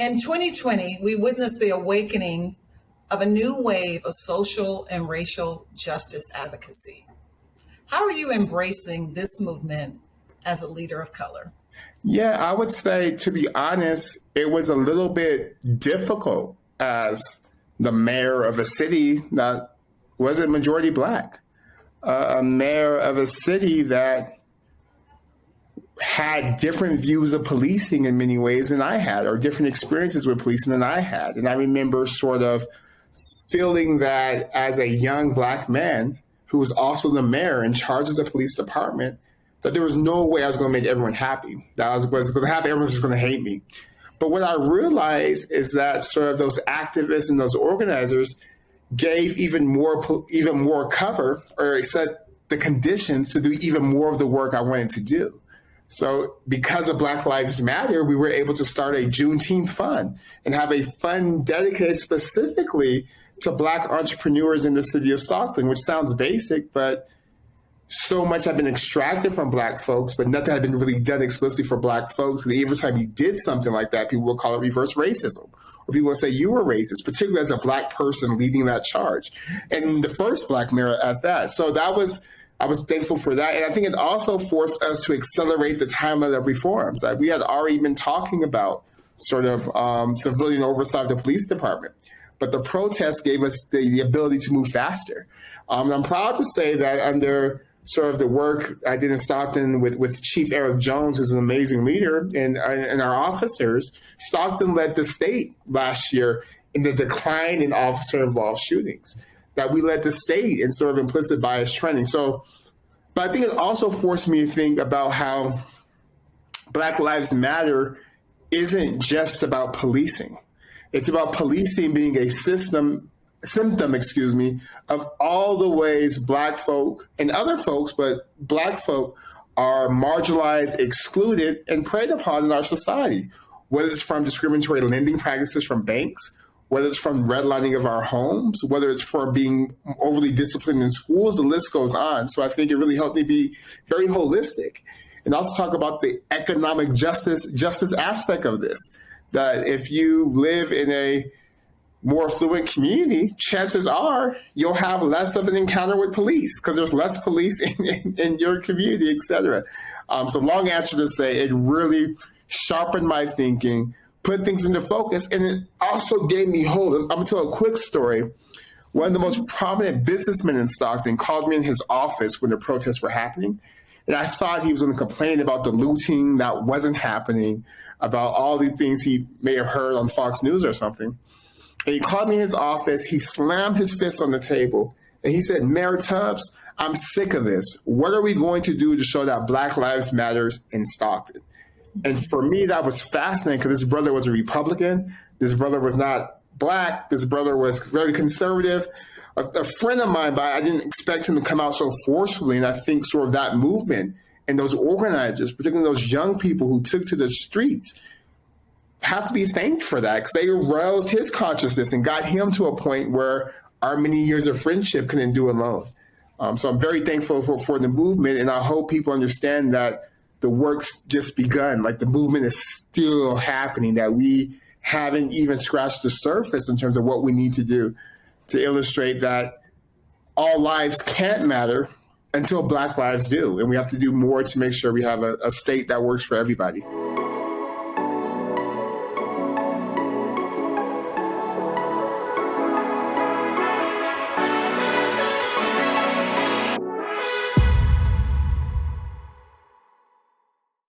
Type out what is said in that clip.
In 2020, we witnessed the awakening of a new wave of social and racial justice advocacy. How are you embracing this movement as a leader of color? Yeah, I would say, to be honest, it was a little bit difficult as the mayor of a city that wasn't majority Black, a mayor of a city that had different views of policing in many ways than I had, or different experiences with policing than I had. And I remember sort of feeling that as a young Black man who was also the mayor in charge of the police department, that there was no way I was going to make everyone happy, that I was going to have everyone just going to hate me. But what I realized is that sort of those activists and those organizers gave even more cover, or set the conditions to do even more of the work I wanted to do. So because of Black Lives Matter, we were able to start a Juneteenth fund and have a fund dedicated specifically to Black entrepreneurs in the city of Stockton, which sounds basic, but so much had been extracted from Black folks, but nothing had been really done explicitly for Black folks. And every time you did something like that, people would call it reverse racism, or people would say you were racist, particularly as a Black person leading that charge, and the first Black mayor at that. So I was thankful for that. And I think it also forced us to accelerate the timeline of reforms. We had already been talking about sort of civilian oversight of the police department, but the protests gave us the ability to move faster. And I'm proud to say that under sort of the work I did in Stockton with Chief Eric Jones, who's an amazing leader, and our officers, Stockton led the state last year in the decline in officer-involved shootings. That we led the state in sort of implicit bias training. So, but I think it also forced me to think about how Black Lives Matter isn't just about policing. It's about policing being a symptom, of all the ways Black folk and other folks, but Black folk are marginalized, excluded, and preyed upon in our society, whether it's from discriminatory lending practices from banks, whether it's from redlining of our homes, whether it's for being overly disciplined in schools, the list goes on. So I think it really helped me be very holistic and also talk about the economic justice aspect of this, that if you live in a more affluent community, chances are you'll have less of an encounter with police because there's less police in your community, et cetera. So long answer to say, it really sharpened my thinking, put things into focus, and it also gave me hope. I'm going to tell a quick story. One of the most prominent businessmen in Stockton called me in his office when the protests were happening. And I thought he was going to complain about the looting that wasn't happening, about all the things he may have heard on Fox News or something. And he called me in his office. He slammed his fist on the table. And he said, Mayor Tubbs, I'm sick of this. What are we going to do to show that Black Lives Matters in Stockton? And for me, that was fascinating because this brother was a Republican. This brother was not Black. This brother was very conservative. A friend of mine, but I didn't expect him to come out so forcefully. And I think sort of that movement and those organizers, particularly those young people who took to the streets, have to be thanked for that because they aroused his consciousness and got him to a point where our many years of friendship couldn't do alone. So I'm very thankful for the movement, and I hope people understand that the work's just begun. Like the movement is still happening, that we haven't even scratched the surface in terms of what we need to do to illustrate that all lives can't matter until Black lives do. And we have to do more to make sure we have a state that works for everybody.